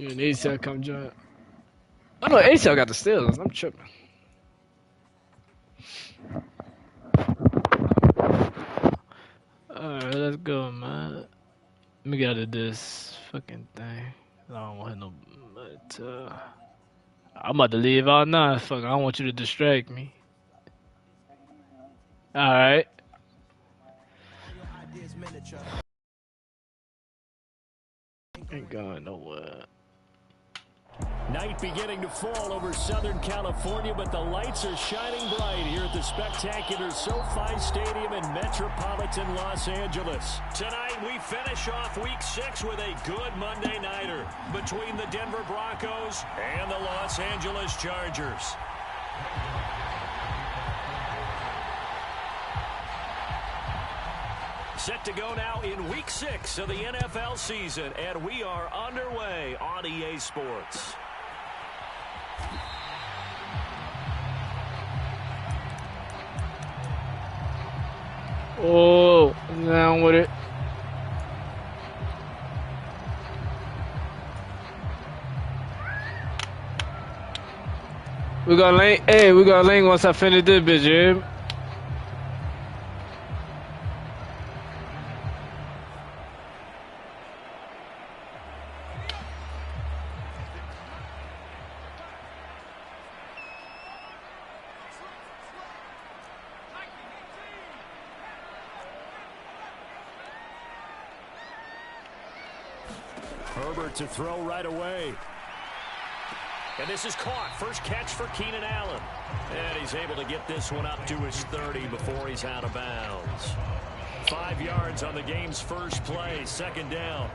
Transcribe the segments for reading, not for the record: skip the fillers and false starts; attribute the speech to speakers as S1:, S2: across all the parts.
S1: You and ACL come join. Oh no, ACL got the Steelers. I'm tripping. Alright, let's go, man. Let me get out of this fucking thing. I don't want no. But, I'm about to leave out now. Fuck, I don't want you to distract me. Alright. Ain't going nowhere.
S2: Night beginning to fall over Southern California, but the lights are shining bright here at the spectacular SoFi Stadium in metropolitan Los Angeles. Tonight, we finish off Week 6 with a good Monday nighter between the Denver Broncos and the Los Angeles Chargers. Set to go now in Week 6 of the NFL season, and we are underway on EA Sports.
S1: Oh, down with it. We got lane. Hey, we got lane once I finish this bitch, yeah?
S2: Herbert to throw right away. And this is caught. First catch for Keenan Allen. And he's able to get this one up to his 30 before he's out of bounds. 5 yards on the game's first play. Second down.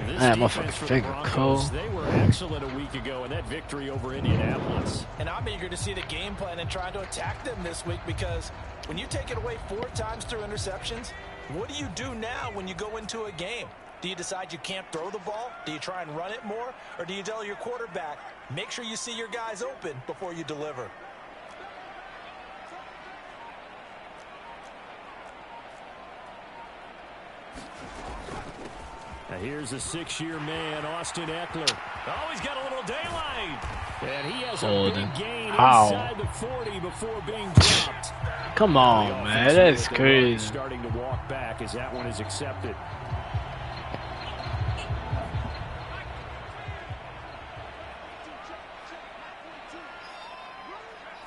S2: This defense for the Broncos, they were excellent a week ago in that victory over Indianapolis.
S3: And I'm eager to see the game plan and trying to attack them this week, because when you take it away 4 times through interceptions, what do you do now when you go into a game? Do you decide you can't throw the ball? Do you try and run it more? Or do you tell your quarterback, make sure you see your guys open before you deliver?
S2: Now here's a 6-year man, Austin Eckler. Oh, he's got a little daylight. And he has a big gain inside the 40 before being dropped.
S1: Come on, man. That's crazy.
S2: Starting to walk back as that one is accepted.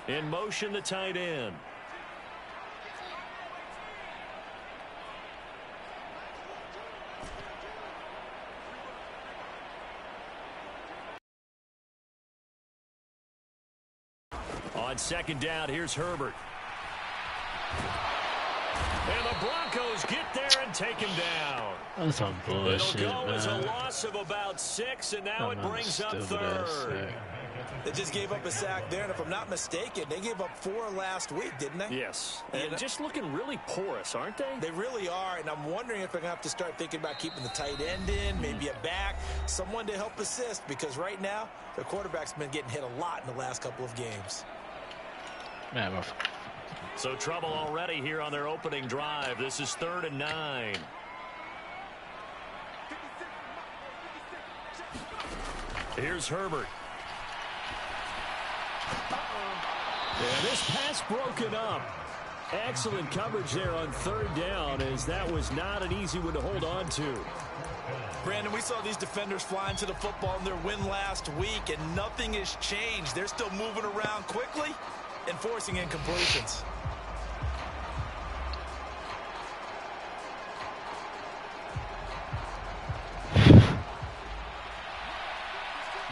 S2: In motion, the tight end. On second down, here's Herbert. And the Broncos get there and take him down.
S1: That's some bullshit,
S2: It'll go
S1: man.
S2: as a loss of about 6, and now it brings up third.
S3: They just gave up a sack there, and if I'm not mistaken, they gave up 4 last week, didn't they?
S2: Yes. And just looking really porous, aren't they?
S3: They really are, and I'm wondering if they're going to have to start thinking about keeping the tight end in, maybe a back, someone to help assist, because right now, their quarterback's been getting hit a lot in the last couple of games.
S1: Man,
S2: so trouble already here on their opening drive. This is 3rd and 9. Here's Herbert. And this pass broken up. Excellent coverage there on 3rd down, as that was not an easy one to hold on to.
S3: Brandon, we saw these defenders flying to the football in their win last week, and nothing has changed. They're still moving around quickly and forcing incompletions.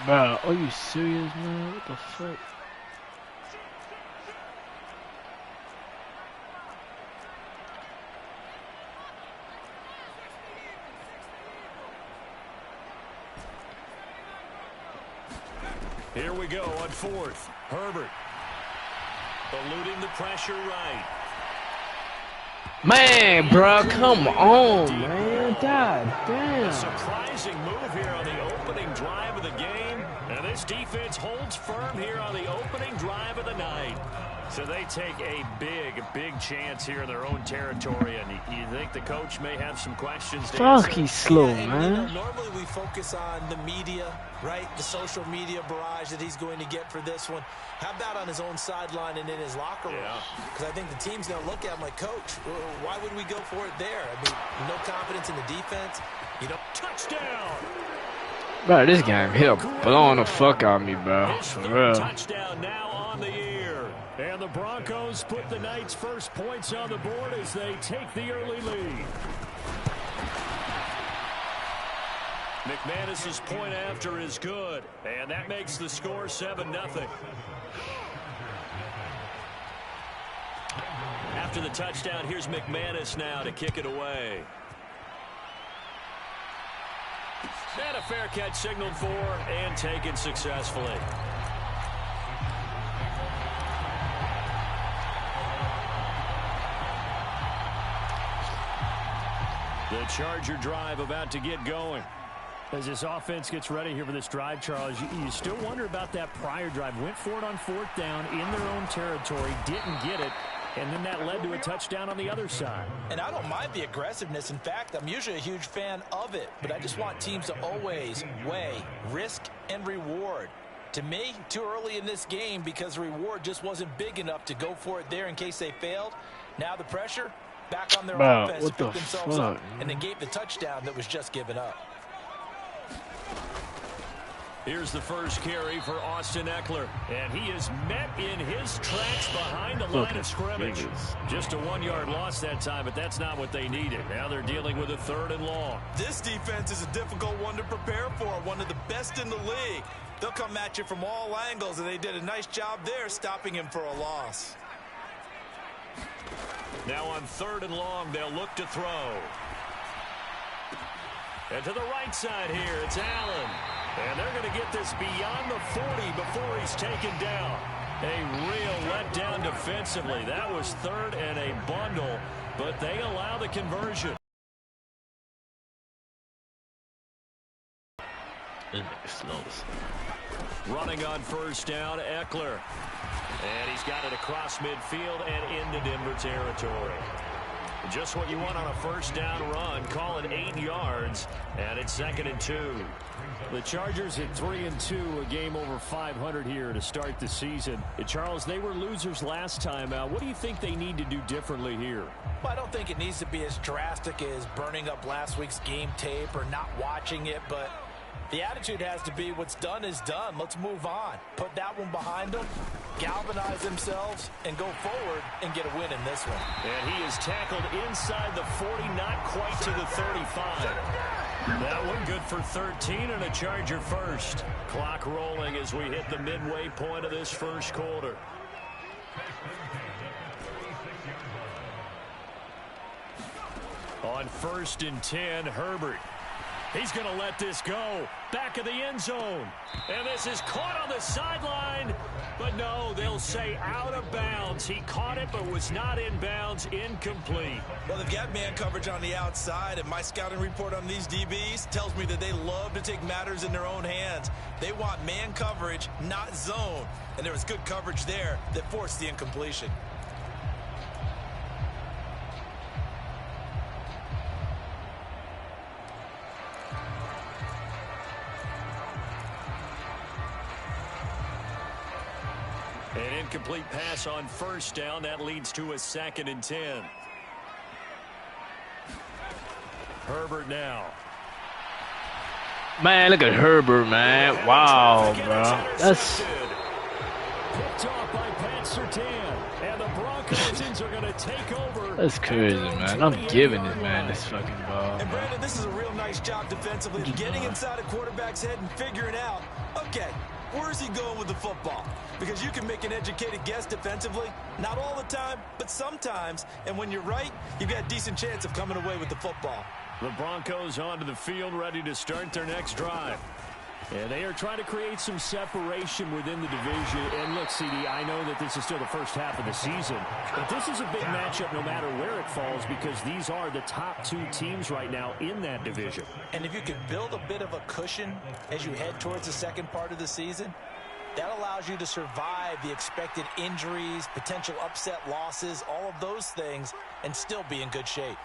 S1: Bro, are you serious, man? What the fuck?
S2: Here we go on 4th. Herbert. Eluding the pressure right.
S1: Man, bro, come on, man. God
S2: A
S1: damn.
S2: surprising move here on the opening drive of the game. And this defense holds firm here on the opening drive of the night. So they take a big chance here in their own territory. And you think the coach may have some questions to answer?
S1: Fuck, he's slow,
S3: yeah, and,
S1: man.
S3: normally we focus on the media, right? The social media barrage that he's going to get for this one. How about on his own sideline and in his locker room? Because I think the team's going to look at him like, Coach, why would we go for it there? I mean, no confidence in the defense. You know,
S2: touchdown.
S1: Bro, this game here blowing the fuck out of me, bro. For real.
S2: Touchdown now on the year. And the Broncos put the night's first points on the board as they take the early lead. McManus's point after is good, and that makes the score 7-0. After the touchdown, here's McManus now to kick it away. And a fair catch signaled for and taken successfully. The Charger drive about to get going.
S4: As this offense gets ready here for this drive, Charles, you still wonder about that prior drive. Went for it on 4th down in their own territory, didn't get it, and then that led to a touchdown on the other side.
S3: And I don't mind the aggressiveness. In fact, I'm usually a huge fan of it, but I just want teams to always weigh risk and reward. To me, too early in this game because the reward just wasn't big enough to go for it there in case they failed. Now the pressure back on their offense to pick themselves up and negate the touchdown that was just given up.
S2: Here's the first carry for Austin Eckler, and he is met in his tracks behind the line of scrimmage. Just a 1-yard loss that time, but that's not what they needed. Now they're dealing with a 3rd and long.
S3: This defense is a difficult one to prepare for, one of the best in the league. They'll come at you from all angles, and they did a nice job there stopping him for a loss.
S2: Now on 3rd and long, they'll look to throw. And to the right side here, it's Allen. And they're going to get this beyond the 40 before he's taken down. A real letdown defensively. That was 3rd and a bundle, but they allow the conversion. Running on 1st down, Eckler. And he's got it across midfield and into Denver territory. Just what you want on a 1st down run. Call it 8 yards, and it's 2nd and 2.
S4: The Chargers at 3-2, a game over 500 here to start the season. Charles, they were losers last time out. What do you think they need to do differently here?
S3: Well, I don't think it needs to be as drastic as burning up last week's game tape or not watching it, but the attitude has to be what's done is done. Let's move on. Put that one behind them, galvanize themselves, and go forward and get a win in this one.
S2: And he is tackled inside the 40, not quite to the 35. That one good for 13 and a Charger first. Clock rolling as we hit the midway point of this first quarter. On 1st and 10, Herbert. He's going to let this go. Back of the end zone. And this is caught on the sideline. But no, they'll say out of bounds. He caught it but was not in bounds. Incomplete.
S3: Well, they've got man coverage on the outside, and my scouting report on these DBs tells me that they love to take matters in their own hands. They want man coverage, not zone. And there was good coverage there that forced the incompletion.
S2: An incomplete pass on 1st down. That leads to a 2nd and 10. Herbert now.
S1: Man, look at Herbert, man. Wow, bro. That's...
S2: Picked off by Pat Surtain. And the Broncos are going to take over.
S1: That's crazy, man. I'm giving it, man, this fucking ball.
S3: And Brandon, this is a real nice job defensively, getting inside a quarterback's head and figuring out, okay, where's he going with the football? Because you can make an educated guess defensively. Not all the time, but sometimes. And when you're right, you've got a decent chance of coming away with the football.
S2: The Broncos onto the field, ready to start their next drive.
S4: And they are trying to create some separation within the division. And look, CD, I know that this is still the first half of the season, but this is a big matchup no matter where it falls because these are the top two teams right now in that division.
S3: And if you can build a bit of a cushion as you head towards the second part of the season, that allows you to survive the expected injuries, potential upset losses, all of those things, and still be in good shape.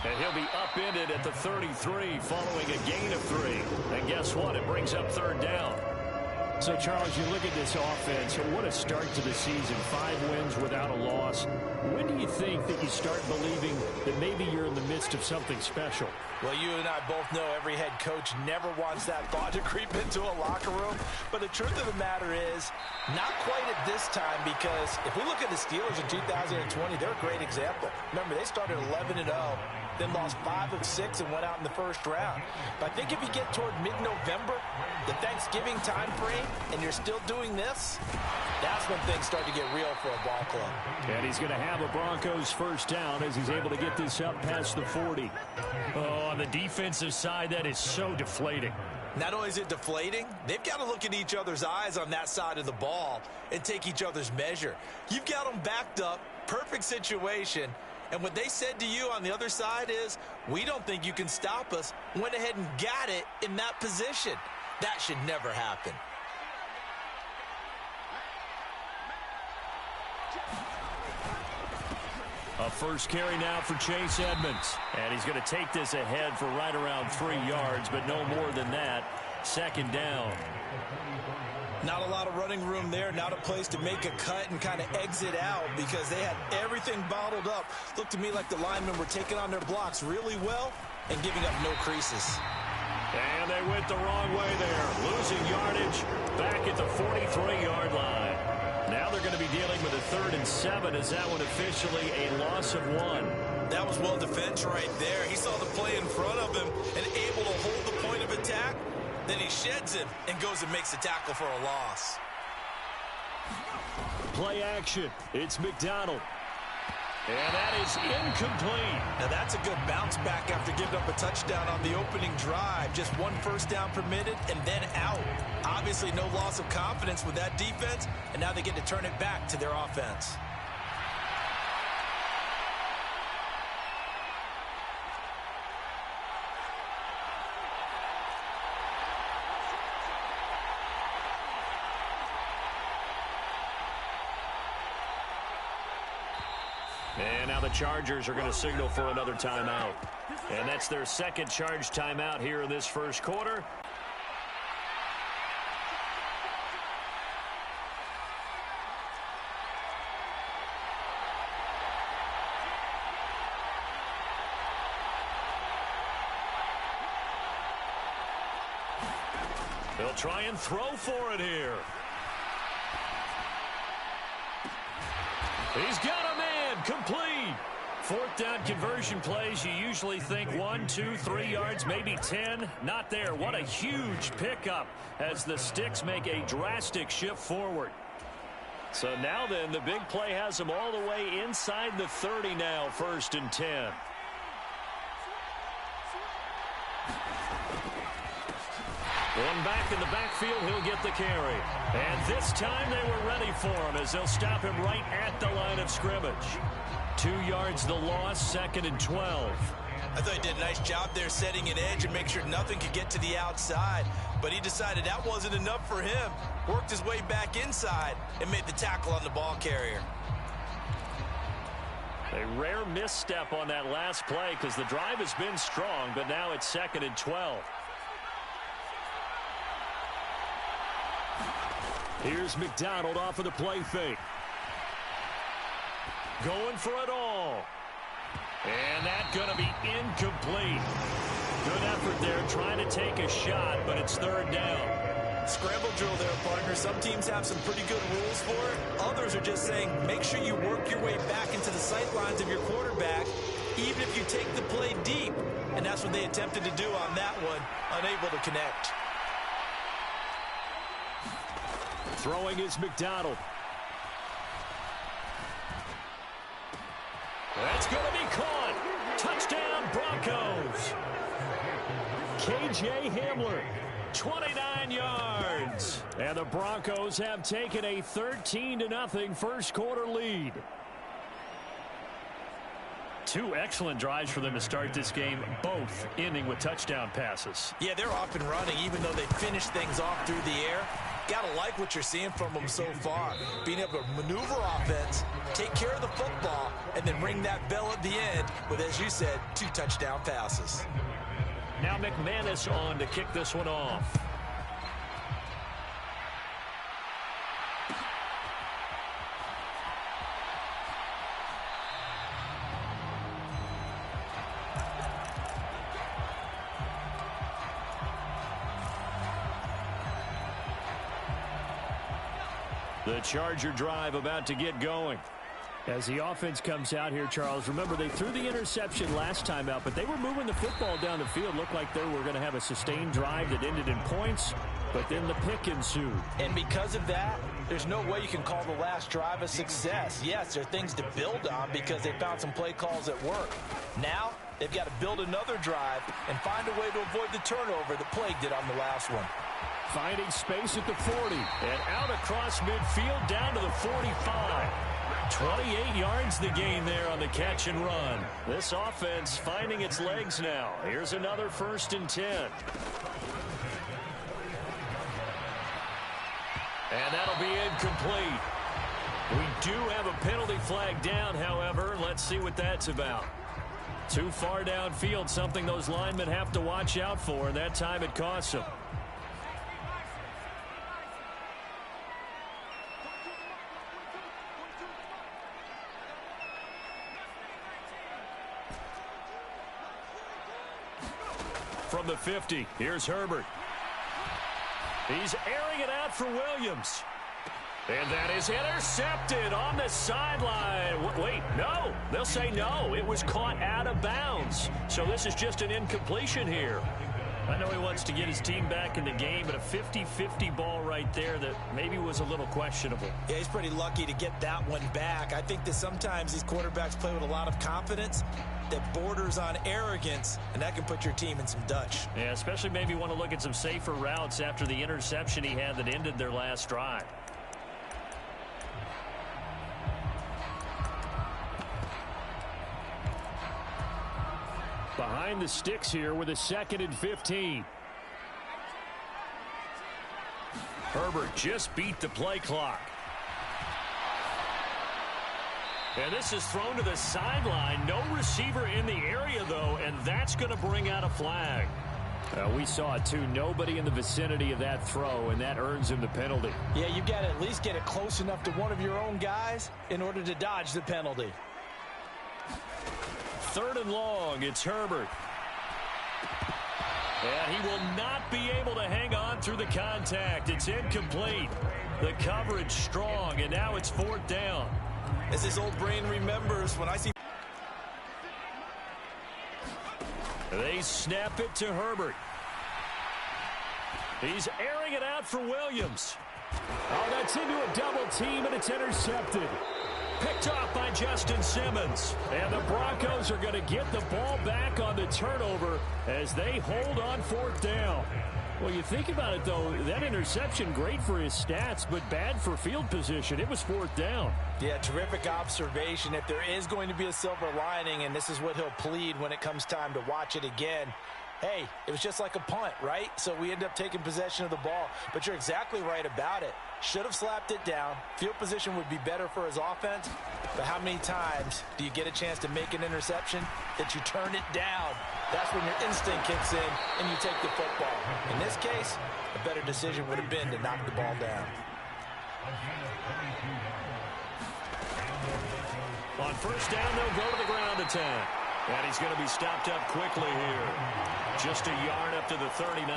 S2: And he'll be upended at the 33 following a gain of 3. And guess what? It brings up third down.
S4: So, Charles, you look at this offense, what a start to the season. 5 wins without a loss. When do you think that you start believing that maybe you're in the midst of something special?
S3: Well, you and I both know every head coach never wants that thought to creep into a locker room. But the truth of the matter is, not quite at this time, because if we look at the Steelers in 2020, they're a great example. Remember, they started 11-0, then lost 5 of 6 and went out in the first round. But I think if you get toward mid-November, the Thanksgiving time frame, and you're still doing this, that's when things start to get real for a ball club.
S4: And he's going to have a Broncos first down as he's able to get this up past the 40.
S2: Oh, on the defensive side, that is so deflating.
S3: Not only is it deflating, they've got to look in each other's eyes on that side of the ball and take each other's measure. You've got them backed up, perfect situation, and what they said to you on the other side is, we don't think you can stop us. Went ahead and got it in that position. That should never happen.
S2: A first carry now for Chase Edmonds. And he's going to take this ahead for right around 3 yards, but no more than that. Second down.
S3: Not a lot of running room there, not a place to make a cut and kind of exit out because they had everything bottled up. Looked to me like the linemen were taking on their blocks really well and giving up no creases.
S2: And they went the wrong way there. Losing yardage back at the 43-yard line. Now they're going to be dealing with a 3rd and 7 as that one officially a loss of 1.
S3: That was well defense right there. He saw the play in front of him and able to hold the point of attack. Then he sheds him and goes and makes a tackle for a loss.
S4: Play action. It's McDonald.
S2: And that is incomplete.
S3: Now that's a good bounce back after giving up a touchdown on the opening drive. Just 1 first down permitted and then out. Obviously no loss of confidence with that defense, and now they get to turn it back to their offense.
S2: And now the Chargers are going to signal for another timeout. And that's their second charge timeout here in this first quarter. They'll try and throw for it here. He's got a man, complete. 4th down conversion plays, you usually think 1, 2, 3 yards, maybe 10. Not there. What a huge pickup as the Sticks make a drastic shift forward. So now then, the big play has them all the way inside the 30 now, 1st and 10. One back in the backfield, he'll get the carry. And this time they were ready for him as they'll stop him right at the line of scrimmage. 2 yards the loss, 2nd and 12.
S3: I thought he did a nice job there setting an edge and make sure nothing could get to the outside. But he decided that wasn't enough for him. Worked his way back inside and made the tackle on the ball carrier.
S2: A rare misstep on that last play because the drive has been strong, but now it's 2nd and 12.
S4: Here's McDonald off of the play fake.
S2: Going for it all. And that's going to be incomplete. Good effort there trying to take a shot, but it's 3rd down.
S3: Scramble drill there, partner. Some teams have some pretty good rules for it. Others are just saying make sure you work your way back into the sight lines of your quarterback, even if you take the play deep. And that's what they attempted to do on that one, unable to connect.
S4: Throwing is McDonald.
S2: That's going to be caught. Touchdown, Broncos.
S4: K.J. Hamler, 29 yards. And the Broncos have taken a 13-0 first quarter lead. Two excellent drives for them to start this game, both ending with touchdown passes.
S3: Yeah, they're off and running, even though they finished things off through the air. Gotta like what you're seeing from them so far. Being able to maneuver offense, take care of the football, and then ring that bell at the end with, as you said, 2 touchdown passes.
S2: Now McManus on to kick this one off. The Charger drive about to get going.
S4: As the offense comes out here, Charles, remember they threw the interception last time out, but they were moving the football down the field. Looked like they were going to have a sustained drive that ended in points, but then the pick ensued.
S3: And because of that, there's no way you can call the last drive a success. Yes, there are things to build on because they found some play calls that work. Now, they've got to build another drive and find a way to avoid the turnover that plagued it on the last one.
S4: Finding space at the 40.
S2: And out across midfield down to the 45. 28 yards the gain there on the catch and run. This offense finding its legs now. Here's another 1st and 10. And that'll be incomplete. We do have a penalty flag down, however. Let's see what that's about. Too far downfield, something those linemen have to watch out for, and that time it costs them. From the 50, here's Herbert. He's airing it out for Williams. And that is intercepted on the sideline. Wait, no. They'll say no. It was caught out of bounds. So this is just an incompletion here. I know he wants to get his team back in the game, but a 50-50 ball right there that maybe was a little questionable.
S3: Yeah, he's pretty lucky to get that one back. I think that sometimes these quarterbacks play with a lot of confidence that borders on arrogance, and that can put your team in some Dutch.
S2: Yeah, especially maybe want to look at some safer routes after the interception he had that ended their last drive.
S4: Behind the sticks here with a 2nd and 15.
S2: Herbert just beat the play clock. And this is thrown to the sideline. No receiver in the area, though, and that's going to bring out a flag.
S4: We saw it, too. Nobody in the vicinity of that throw, and that earns him the penalty.
S3: Yeah, you've got to at least get it close enough to one of your own guys in order to dodge the penalty.
S2: 3rd and long, it's Herbert. And he will not be able to hang on through the contact. It's incomplete. The coverage strong, and now it's 4th down.
S3: As his old brain remembers, when I see...
S2: They snap it to Herbert. He's airing it out for Williams.
S4: Oh, that's into a double team, and it's intercepted.
S2: Picked off by Justin Simmons.
S4: And the Broncos are going to get the ball back on the turnover as they hold on 4th down. Well, you think about it, though, that interception, great for his stats, but bad for field position. It was 4th down.
S3: Yeah, terrific observation. If there is going to be a silver lining, and this is what he'll plead when it comes time to watch it again, hey, it was just like a punt, right? So we end up taking possession of the ball. But you're exactly right about it. Should have slapped it down. Field position would be better for his offense. But how many times do you get a chance to make an interception that you turn it down? That's when your instinct kicks in and you take the football. In this case, a better decision would have been to knock the ball down.
S2: On 1st down, they'll go to the ground attack. And he's going to be stopped up quickly here. Just a yard up to the 39.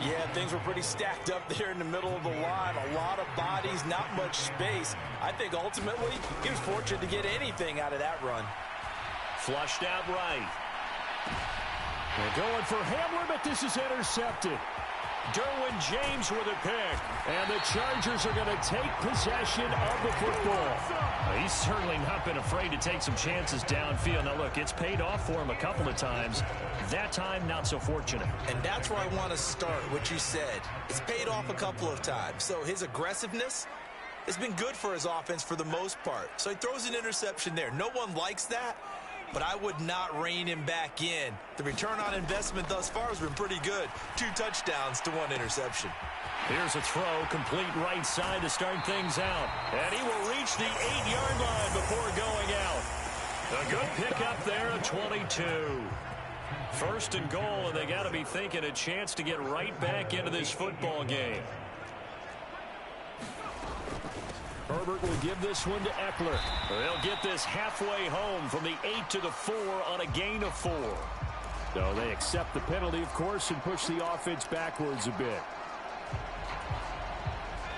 S3: Yeah, things were pretty stacked up there in the middle of the line. A lot of bodies, not much space. I think ultimately he was fortunate to get anything out of that run.
S2: Flushed out right.
S4: They're going for Hamler, but this is intercepted. Derwin James with a pick. And the Chargers are going to take possession of the football.
S2: He's certainly not been afraid to take some chances downfield. Now, look, it's paid off for him a couple of times. That time, not so fortunate.
S3: And that's where I want to start, what you said. It's paid off a couple of times. So his aggressiveness has been good for his offense for the most part. So he throws an interception there. No one likes that, but I would not rein him back in. The return on investment thus far has been pretty good. 2 touchdowns to 1 interception.
S2: Here's a throw, complete right side to start things out. And he will reach the 8-yard line before going out. A good pickup there at 22. First and goal, and they got to be thinking a chance to get right back into this football game.
S4: Herbert will give this one to Eckler.
S2: They'll get this halfway home from the 8 to the 4 on a gain of 4.
S4: So they accept the penalty, of course, and push the offense backwards a bit.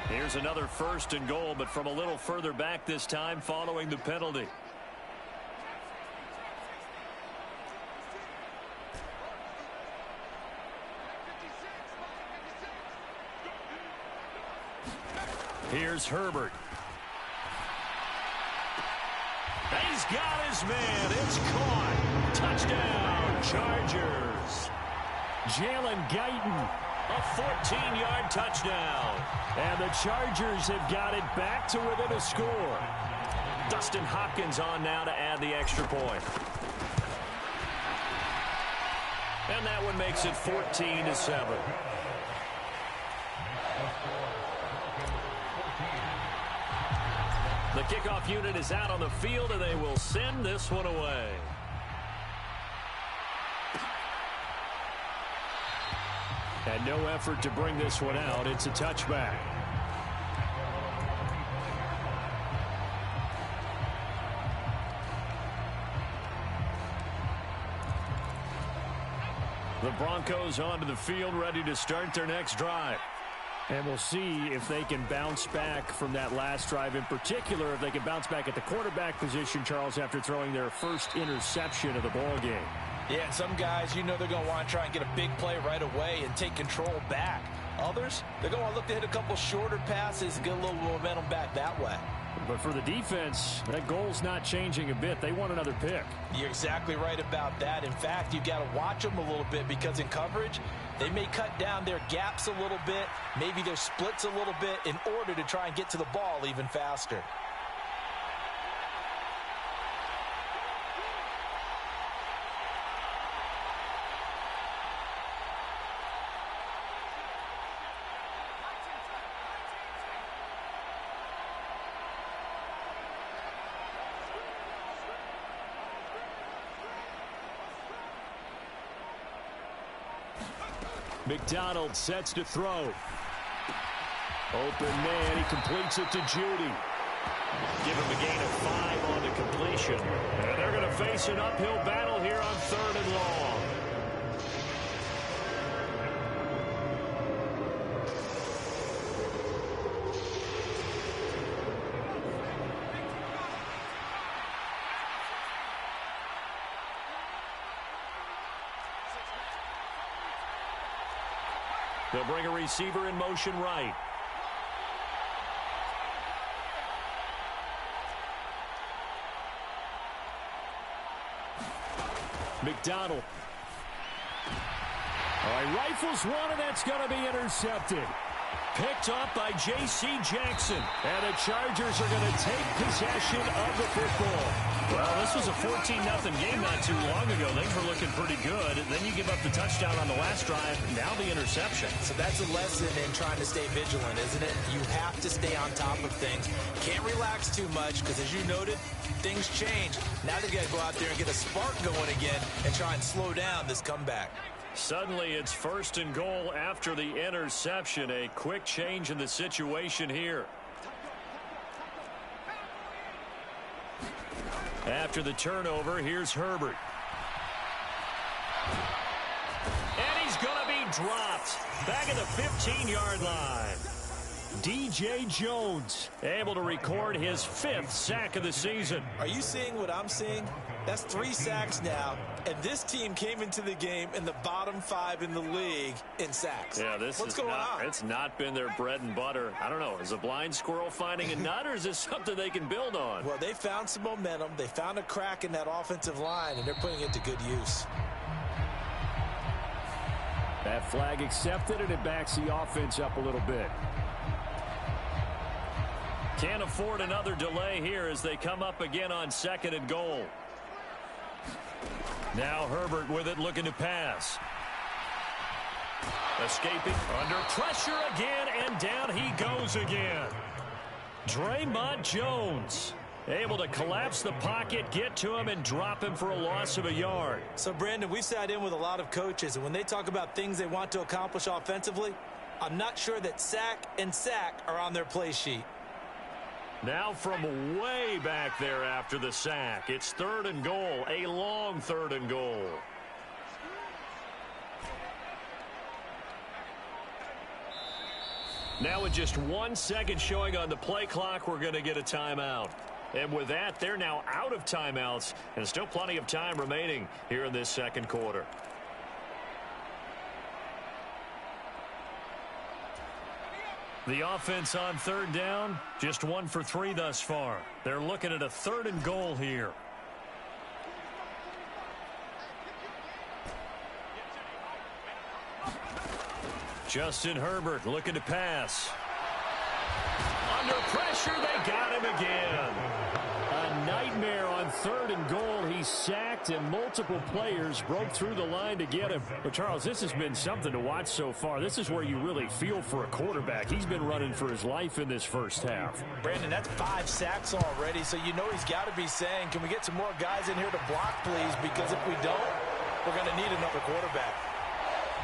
S2: Here's another first and goal, but from a little further back this time following the penalty. Here's Herbert. He's got his man. It's caught. Touchdown, Chargers.
S4: Jalen Guyton.
S2: A 14-yard touchdown.
S4: And the Chargers have got it back to within a score.
S2: Dustin Hopkins on now to add the extra point. And that one makes it 14-7. The kickoff unit is out on the field, and they will send this one away.
S4: And no effort to bring this one out. It's a touchback.
S2: The Broncos onto the field, ready to start their next drive.
S4: And we'll see if they can bounce back from that last drive. In particular, if they can bounce back at the quarterback position, Charles, after throwing their first interception of the ball game.
S3: Yeah, and some guys, you know they're going to want to try and get a big play right away and take control back. Others, they're going to look to hit a couple shorter passes and get a little momentum back that way.
S4: But for the defense, that goal's not changing a bit. They want another pick.
S3: You're exactly right about that. In fact, you've got to watch them a little bit because in coverage, they may cut down their gaps a little bit, maybe their splits a little bit in order to try and get to the ball even faster.
S4: McDonald sets to throw. Open man, he completes it to Judy.
S2: Give him a gain of 5 on the completion. And they're going to face an uphill battle here on 3rd and long. They'll bring a receiver in motion right.
S4: McDonald. All right, rifles one, and that's going to be intercepted.
S2: Picked up by J.C. Jackson.
S4: And the Chargers are going to take possession of the football.
S2: Well, this was a 14-0 game not too long ago. Things were looking pretty good. Then you give up the touchdown on the last drive. Now the interception.
S3: So that's a lesson in trying to stay vigilant, isn't it? You have to stay on top of things. Can't relax too much because, as you noted, things change. Now they got to go out there and get a spark going again and try and slow down this comeback.
S2: Suddenly it's 1st and goal after the interception. A quick change in the situation here. After the turnover, here's Herbert. And he's going to be dropped back at the 15-yard line.
S4: DJ Jones able to record his 5th sack of the season.
S3: Are you seeing what I'm seeing? That's 3 sacks now, and this team came into the game in the bottom 5 in the league in sacks.
S2: Yeah, what's going on? It's not been their bread and butter. I don't know. Is a blind squirrel finding a nut, or is this something they can build on?
S3: Well, they found some momentum. They found a crack in that offensive line, and they're putting it to good use.
S4: That flag accepted, and it backs the offense up a little bit.
S2: Can't afford another delay here as they come up again on 2nd and goal. Now Herbert with it, looking to pass. Escaping under pressure again, and down he goes again. Draymond Jones able to collapse the pocket, get to him, and drop him for a loss of a yard.
S3: So, Brandon, we've sat in with a lot of coaches, and when they talk about things they want to accomplish offensively, I'm not sure that sack and sack are on their play sheet.
S2: Now from way back there after the sack, it's 3rd and goal, a long 3rd and goal. Now with just 1 second showing on the play clock, we're going to get a timeout. And with that, they're now out of timeouts, and still plenty of time remaining here in this 2nd quarter. The offense on 3rd down, just 1 for 3 thus far. They're looking at a 3rd and goal here. Justin Herbert looking to pass. Under pressure, they got him again.
S4: A nightmare on 3rd and goal. He sacked, and multiple players broke through the line to get him. But, Charles, this has been something to watch so far. This is where you really feel for a quarterback. He's been running for his life in this first half.
S3: Brandon, that's 5 sacks already, so you know he's got to be saying, can we get some more guys in here to block, please? Because if we don't, we're going to need another quarterback.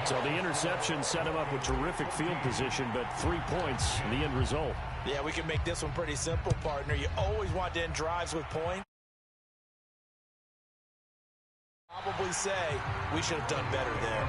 S4: So the interception set him up with terrific field position, but 3 points in the end result.
S3: Yeah, we can make this one pretty simple, partner. You always want to end drives with points. Probably say we should have done better there.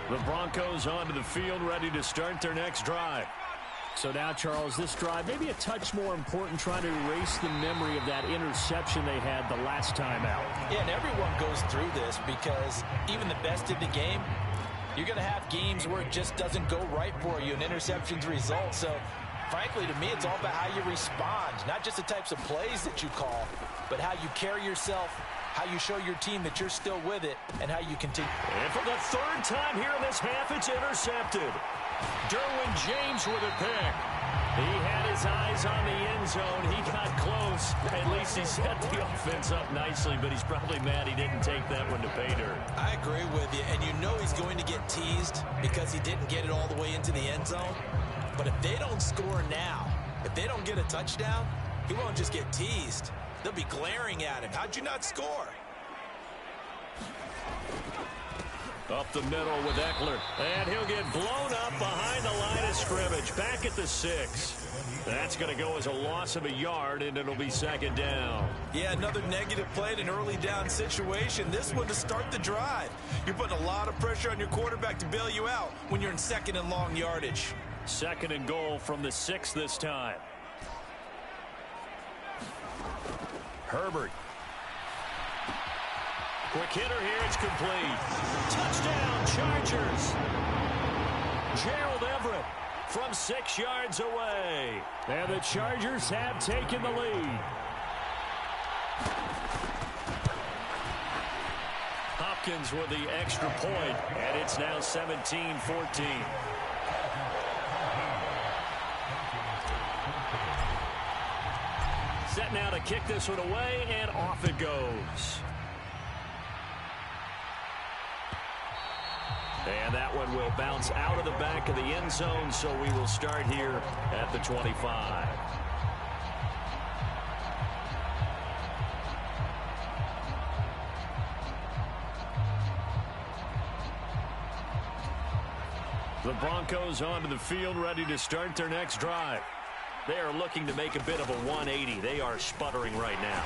S2: The Broncos onto the field, ready to start their next drive.
S4: So now, Charles, this drive maybe a touch more important, trying to erase the memory of that interception they had the last time out.
S3: Yeah, and everyone goes through this because even the best in the game, you're going to have games where it just doesn't go right for you, and interceptions result. So, frankly, to me, it's all about how you respond, not just the types of plays that you call, but how you carry yourself, how you show your team that you're still with it, and how you continue.
S2: And for the 3rd time here in this half, it's intercepted. Derwin James with a pick. He had his eyes on the end zone. He got close. At least he set the offense up nicely, but he's probably mad he didn't take that one to pay dirt.
S3: I agree with you, and you know he's going to get teased because he didn't get it all the way into the end zone. But if they don't score now, if they don't get a touchdown, he won't just get teased. They'll be glaring at him. How'd you not score?
S2: Up the middle with Eckler. And he'll get blown up behind the line of scrimmage. Back at the 6. That's going to go as a loss of a yard, and it'll be 2nd down.
S3: Yeah, another negative play in an early down situation. This one to start the drive. You're putting a lot of pressure on your quarterback to bail you out when you're in 2nd and long yardage.
S2: 2nd and goal from the 6 this time. Herbert. Quick hitter here, it's complete. Touchdown, Chargers. Gerald Everett from 6 yards away.
S4: And the Chargers have taken the lead.
S2: Hopkins with the extra point, and it's now 17-14. Set now to kick this one away, and off it goes. And that one will bounce out of the back of the end zone, so we will start here at the 25. The Broncos onto the field, ready to start their next drive. They are looking to make a bit of a 180. They are sputtering right now.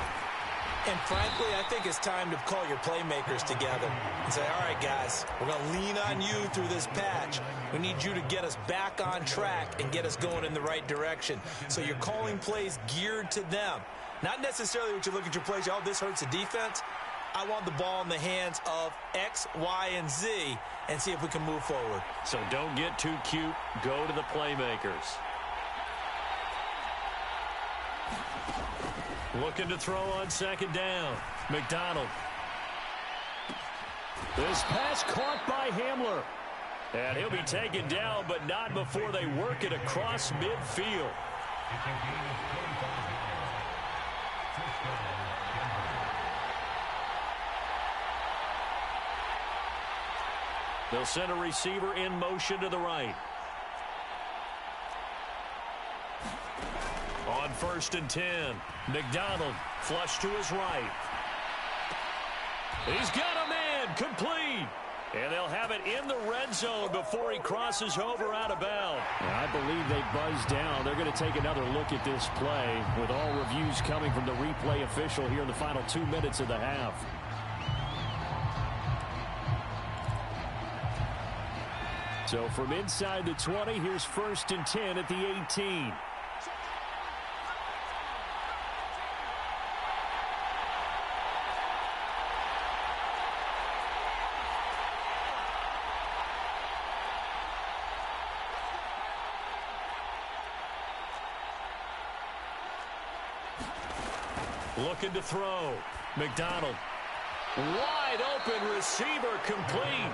S3: And frankly, I think it's time to call your playmakers together and say, all right, guys, we're going to lean on you through this patch. We need you to get us back on track and get us going in the right direction. So you're calling plays geared to them. Not necessarily what you look at your plays, oh, this hurts the defense. I want the ball in the hands of X, Y, and Z and see if we can move forward.
S2: So don't get too cute. Go to the playmakers. Looking to throw on second down. McDonald.
S4: This pass caught by Hamler.
S2: And he'll be taken down, but not before they work it across midfield. They'll send a receiver in motion to the right. On 1st and 10, McDonald flush to his right. He's got a man, complete. And they'll have it in the red zone before he crosses over out of bounds.
S4: I believe they buzzed down. They're going to take another look at this play with all reviews coming from the replay official here in the final 2 minutes of the half. So from inside the 20, here's 1st and 10 at the 18.
S2: Looking to throw. McDonald. Wide open receiver, complete.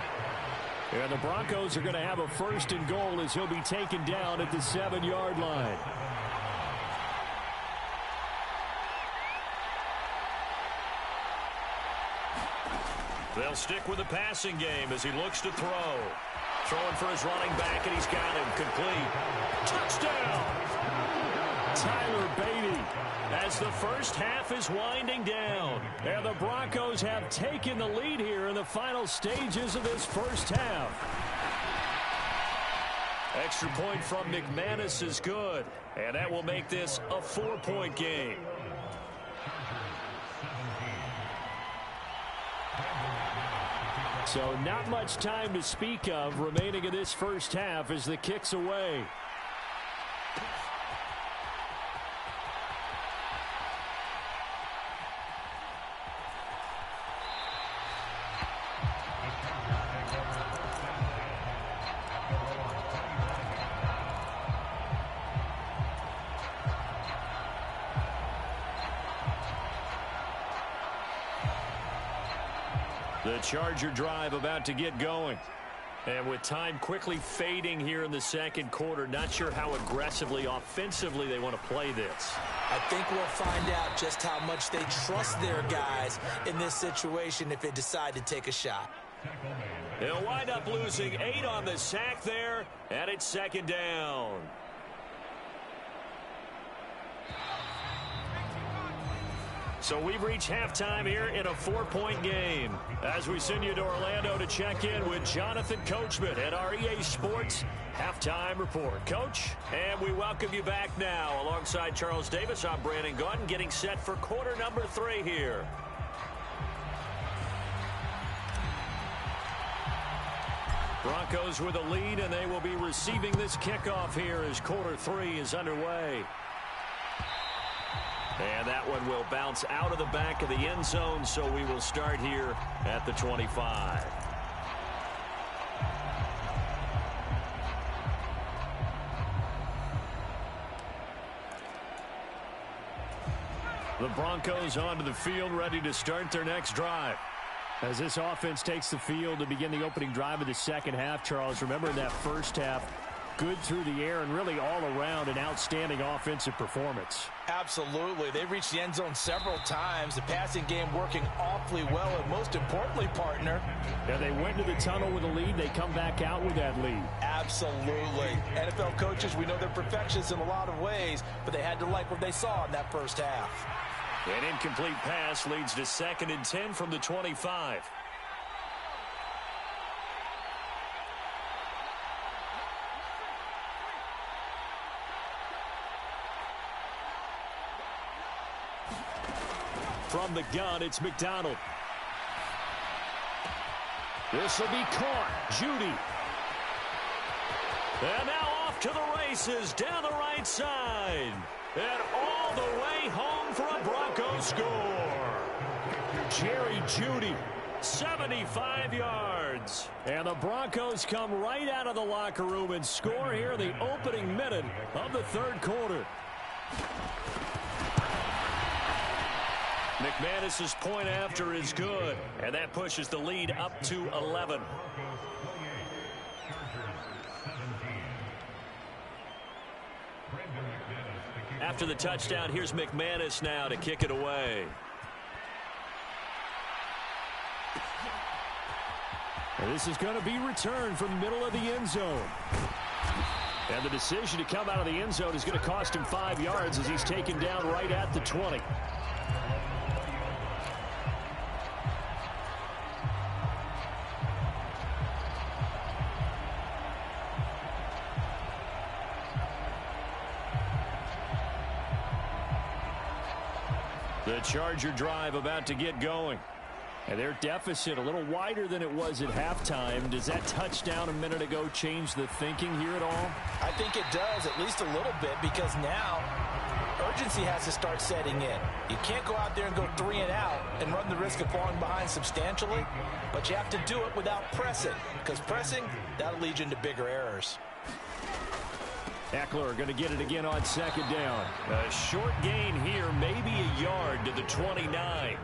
S4: And the Broncos are going to have a 1st and goal as he'll be taken down at the 7-yard line.
S2: They'll stick with the passing game as he looks to throw. Throwing for his running back, and he's got him complete. Touchdown!
S4: Tyler Beatty, as the first half is winding down. And the Broncos have taken the lead here in the final stages of this first half.
S2: Extra point from McManus is good, and that will make this a 4-point game.
S4: So not much time to speak of remaining in this first half as the kick's away.
S2: The Charger drive about to get going. And with time quickly fading here in the second quarter, not sure how aggressively, offensively they want to play this.
S3: I think we'll find out just how much they trust their guys in this situation if they decide to take a shot.
S2: They'll wind up losing 8 on the sack there, and it's second down. So we've reached halftime here in a 4-point game as we send you to Orlando to check in with Jonathan Coachman at our EA Sports Halftime Report. Coach, and we welcome you back now alongside Charles Davis. I'm Brandon Gaudin getting set for quarter number 3 here. Broncos with a lead, and they will be receiving this kickoff here as quarter 3 is underway. And that one will bounce out of the back of the end zone, so we will start here at the 25. The Broncos onto the field, ready to start their next drive.
S4: As this offense takes the field to begin the opening drive of the second half, Charles, remember in that first half, good through the air and really all around an outstanding offensive performance.
S3: Absolutely. They reached the end zone several times. The passing game working awfully well, and most importantly, partner.
S4: Yeah, they went to the tunnel with a lead. They come back out with that lead.
S3: Absolutely. NFL coaches, we know they're perfectionists in a lot of ways, but they had to like what they saw in that first half.
S2: An incomplete pass leads to 2nd and 10 from the 25. From the gun, it's McDonald. This will be caught. Judy. And now off to the races down the right side. And all the way home for a Broncos score. Jerry Judy, 75 yards. And the Broncos come right out of the locker room and score here in the opening minute of the 3rd quarter. McManus's point after is good, and that pushes the lead up to 11. After the touchdown, here's McManus now to kick it away.
S4: And this is going to be returned from the middle of the end zone. And the decision to come out of the end zone is going to cost him 5 yards as he's taken down right at the 20.
S2: The Charger drive about to get going.
S4: And their deficit a little wider than it was at halftime. Does that touchdown a minute ago change the thinking here at all?
S3: I think it does, at least a little bit, because now urgency has to start setting in. You can't go out there and go 3 and out and run the risk of falling behind substantially, but you have to do it without pressing, because pressing, that'll lead you into bigger errors.
S4: Eckler going to get it again on 2nd down.
S2: A short gain here, maybe a yard to the 29.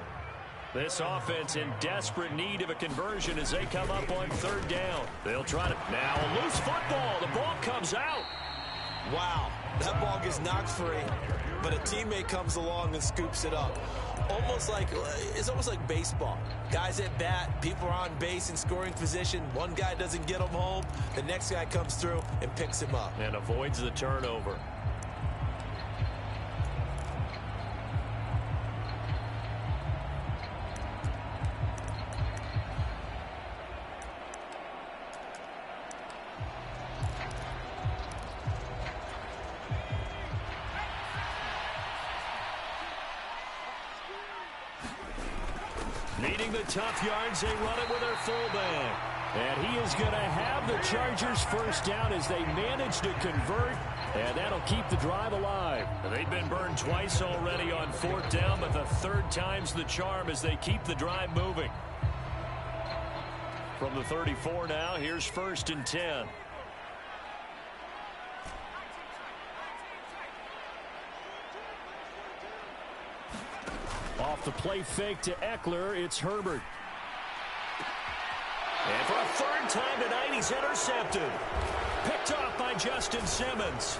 S2: This offense in desperate need of a conversion as they come up on 3rd down. They'll try to... Now a loose football. The ball comes out.
S5: Wow, that ball gets knocked free, but a teammate comes along and scoops it up. It's almost like baseball. Guys at bat, people are on base in scoring position. One guy doesn't get him home. The next guy comes through and picks him up.
S2: And avoids the turnover. Needing the tough yards, they run it with their fullback.
S4: And he is going to have the Chargers first down as they manage to convert, and that'll keep the drive alive.
S2: They've been burned twice already on 4th down, but the 3rd time's the charm as they keep the drive moving. From the 34 now, here's 1st and 10.
S4: Off the play fake to Eckler, it's Herbert.
S2: And for a 3rd time tonight, he's intercepted. Picked off by Justin Simmons.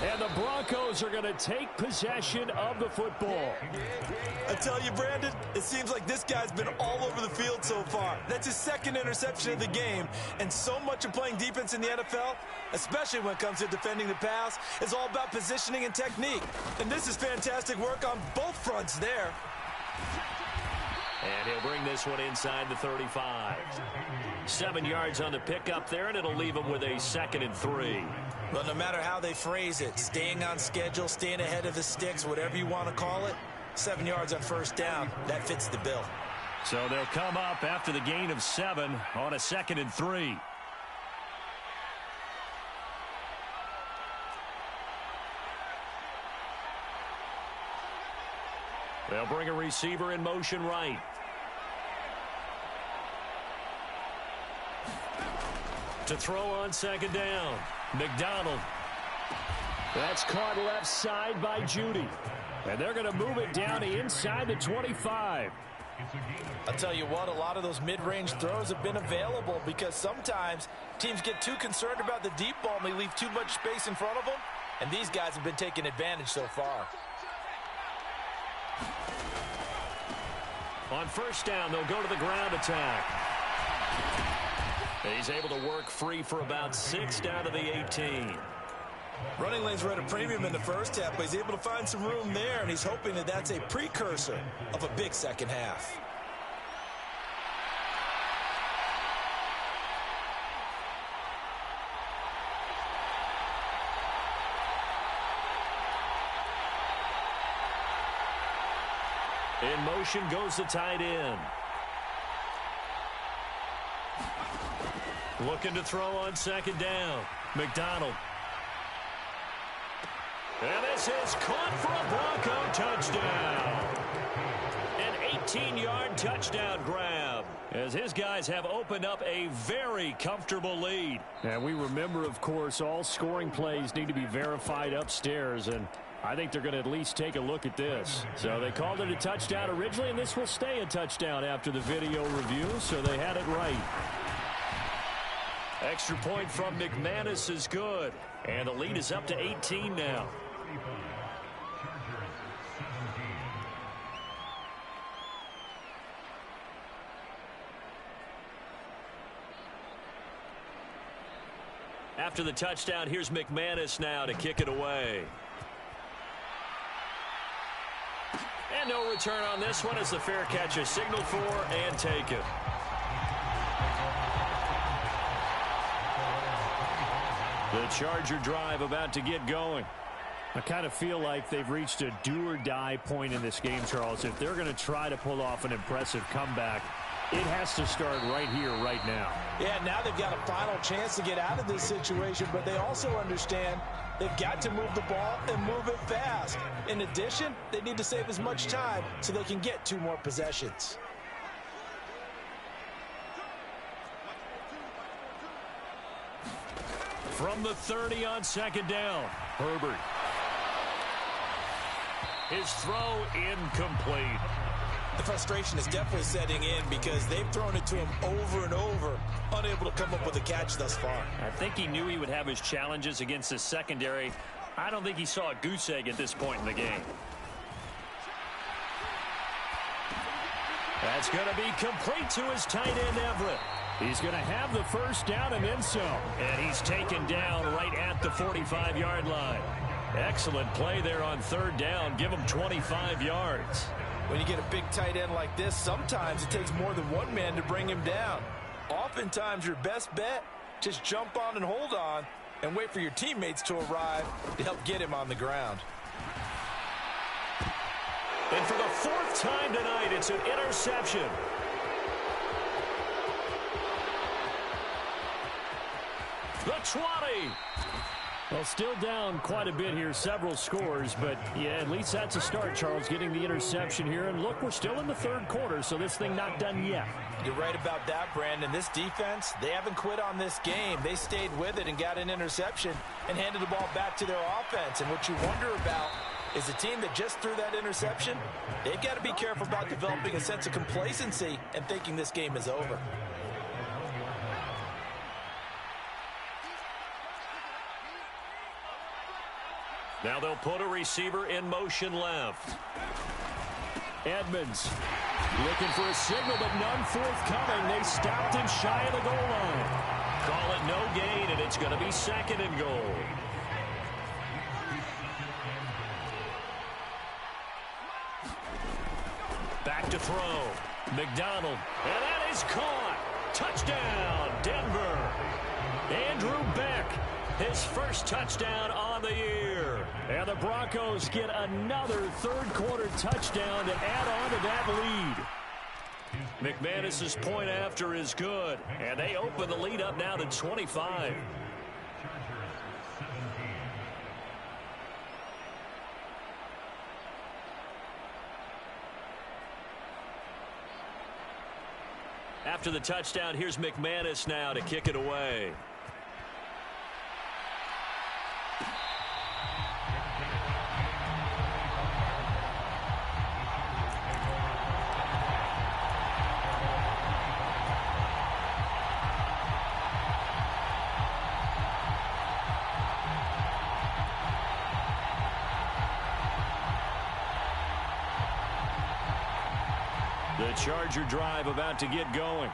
S4: And the Broncos are going to take possession of the football.
S5: I tell you, Brandon, it seems like this guy's been all over the field so far. That's his 2nd interception of the game. And so much of playing defense in the NFL, especially when it comes to defending the pass, is all about positioning and technique. And this is fantastic work on both fronts there.
S2: And he'll bring this one inside the 35. 7 yards on the pickup there, and it'll leave him with a 2nd and 3.
S3: Well, no matter how they phrase it, staying on schedule, staying ahead of the sticks, whatever you want to call it, 7 yards on 1st down, that fits the bill.
S2: So they'll come up after the gain of 7 on a 2nd and 3. They'll bring a receiver in motion right. To throw on 2nd down, McDonald.
S4: That's caught left side by Judy. And they're going to move it down to inside the 25.
S3: I'll tell you what, a lot of those mid-range throws have been available because sometimes teams get too concerned about the deep ball and they leave too much space in front of them, and these guys have been taking advantage so far.
S2: On first down, they'll go to the ground attack. He's able to work free for about 6 down to the 18.
S5: Running lanes were at a premium in the first half, but he's able to find some room there, and he's hoping that that's a precursor of a big second half.
S2: In motion goes the tight end. Looking to throw on second down. McDonald. And this is caught for a Bronco touchdown. An 18-yard touchdown grab as his guys have opened up a very comfortable lead.
S4: And we remember, of course, all scoring plays need to be verified upstairs, and I think they're going to at least take a look at this. So they called it a touchdown originally, and this will stay a touchdown after the video review, so they had it right.
S2: Extra point from McManus is good, and the lead is up to 18 now. After the touchdown, here's McManus now to kick it away. And no return on this one as the fair catch is signaled for and taken. The Charger drive about to get going.
S4: I kind of feel like they've reached a do-or-die point in this game, Charles. If they're going to try to pull off an impressive comeback, it has to start right here, right now.
S3: Yeah, now they've got a final chance to get out of this situation, but they also understand they've got to move the ball and move it fast. In addition, they need to save as much time so they can get 2 more possessions.
S2: From the 30 on second down, Herbert. His throw incomplete.
S5: The frustration is definitely setting in because they've thrown it to him over and over, unable to come up with a catch thus far.
S2: I think he knew he would have his challenges against the secondary. I don't think he saw a goose egg at this point in the game. That's going to be complete to his tight end, Everett.
S4: He's going to have the first down and then some.
S2: And he's taken down right at the 45-yard line. Excellent play there on third down. Give him 25 yards.
S3: When you get a big tight end like this, sometimes it takes more than one man to bring him down. Oftentimes, your best bet, just jump on and hold on and wait for your teammates to arrive to help get him on the ground.
S2: And for the 4th time tonight, it's an interception. The 20.
S4: Well, still down quite a bit here, several scores, but yeah, at least that's a start, Charles, getting the interception here. And look, we're still in the 3rd quarter, so this thing not done yet.
S3: You're right about that, Brandon. This defense, they haven't quit on this game. They stayed with it and got an interception and handed the ball back to their offense. And what you wonder about is a team that just threw that interception, they've got to be careful about developing a sense of complacency and thinking this game is over.
S2: Now they'll put a receiver in motion left.
S4: Edmonds looking for a signal, but none forthcoming. They stopped him shy of the goal line.
S2: Call it no gain, and it's going to be 2nd and goal. Back to throw. McDonald. And that is caught. Touchdown, Denver. Andrew Beck, his first touchdown on the year.
S4: And the Broncos get another 3rd quarter touchdown to add on to that lead.
S2: McManus's point after is good, and they open the lead up now to 25. After the touchdown, here's McManus now to kick it away. Charger drive about to get going.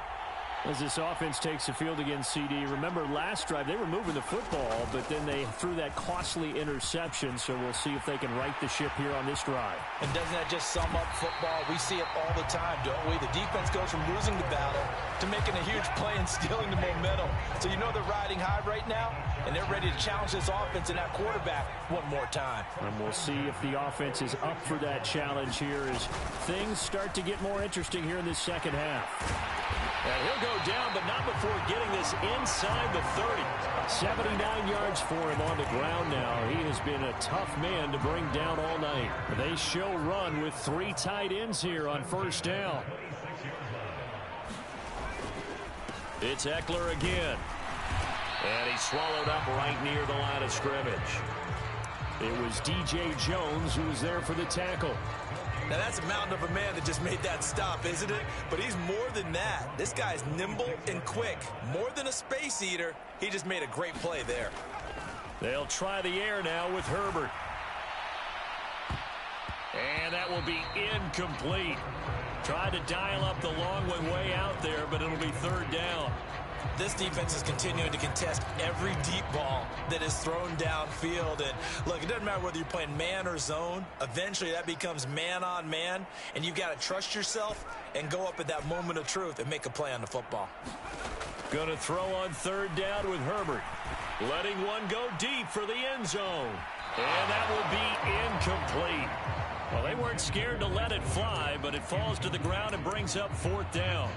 S4: As this offense takes the field against CD, remember last drive they were moving the football, but then they threw that costly interception, so we'll see if they can right the ship here on this drive.
S3: And doesn't that just sum up football? We see it all the time, don't we? The defense goes from losing the battle to making a huge play and stealing the momentum. So you know they're riding high right now, and they're ready to challenge this offense and that quarterback one more time.
S4: And we'll see if the offense is up for that challenge here as things start to get more interesting here in this second half.
S2: And he'll go down, but not before getting this inside the 30.
S4: 79 yards for him on the ground now. He has been a tough man to bring down all night. They show run with 3 tight ends here on first down.
S2: It's Eckler again. And he's swallowed up right near the line of scrimmage.
S4: It was DJ Jones who was there for the tackle.
S5: Now, that's a mountain of a man that just made that stop, isn't it? But he's more than that. This guy's nimble and quick. More than a space eater, he just made a great play there.
S2: They'll try the air now with Herbert. And that will be incomplete. Tried to dial up the long one way out there, but it'll be third down.
S5: This defense is continuing to contest every deep ball that is thrown downfield. And look, it doesn't matter whether you're playing man or zone. Eventually, that becomes man on man. And you've got to trust yourself and go up at that moment of truth and make a play on the football.
S2: Going to throw on third down with Herbert. Letting one go deep for the end zone. And that will be incomplete. Well, they weren't scared to let it fly, but it falls to the ground and brings up fourth down.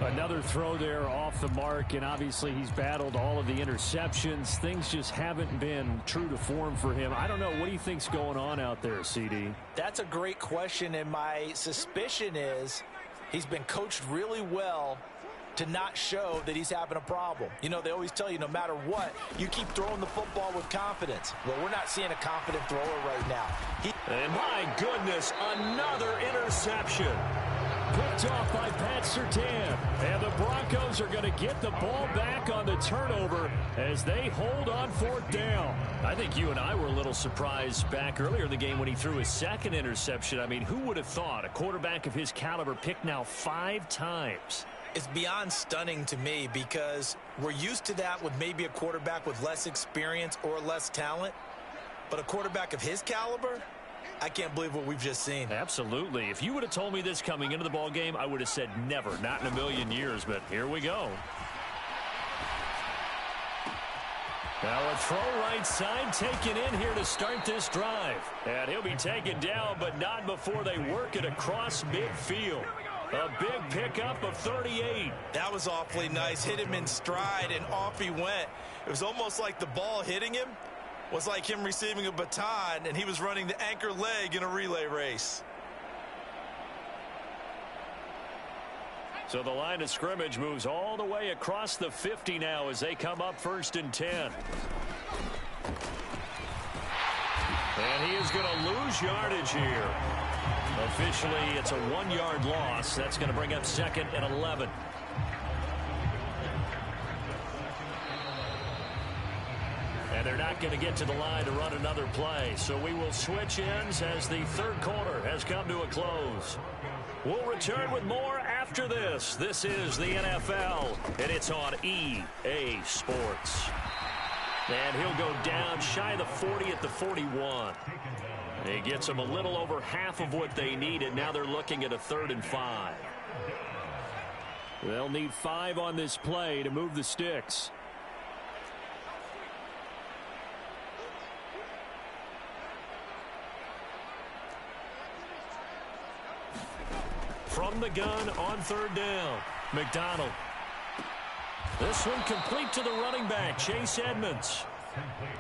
S4: Another throw there off the mark, and obviously he's battled all of the interceptions. Things just haven't been true to form for him. I don't know. What do you think's going on out there, CD?
S3: That's a great question, and my suspicion is he's been coached really well to not show that he's having a problem. You know, they always tell you no matter what, you keep throwing the football with confidence. Well, we're not seeing a confident thrower right now.
S2: And my goodness, another interception.
S4: Picked off by Pat Surtain. And the Broncos are going to get the ball back on the turnover as they hold on fourth down.
S2: I think you and I were a little surprised back earlier in the game when he threw his second interception. I mean, who would have thought a quarterback of his caliber picked now 5 times?
S5: It's beyond stunning to me because we're used to that with maybe a quarterback with less experience or less talent. But a quarterback of his caliber, I can't believe what we've just seen.
S2: Absolutely. If you would have told me this coming into the ball game, I would have said never, not in a million years. But here we go. Now a throw right side taken in here to start this drive. And he'll be taken down, but not before they work it across midfield. A big pickup of 38.
S5: That was awfully nice. Hit him in stride, and off he went. It was almost like the ball hitting him was like him receiving a baton, and he was running the anchor leg in a relay race.
S2: So the line of scrimmage moves all the way across the 50 now as they come up 1st and 10. And he is going to lose yardage here. Officially, it's a 1-yard loss. That's going to bring up 2nd and 11. And they're not going to get to the line to run another play. So we will switch ends as the third quarter has come to a close. We'll return with more after this. This is the NFL, and it's on EA Sports. And he'll go down shy of the 40 at the 41. He gets them a little over half of what they needed. Now they're looking at a 3rd and 5.
S4: They'll need 5 on this play to move the sticks.
S2: From the gun on 3rd down, McDonald. This one complete to the running back, Chase Edmonds.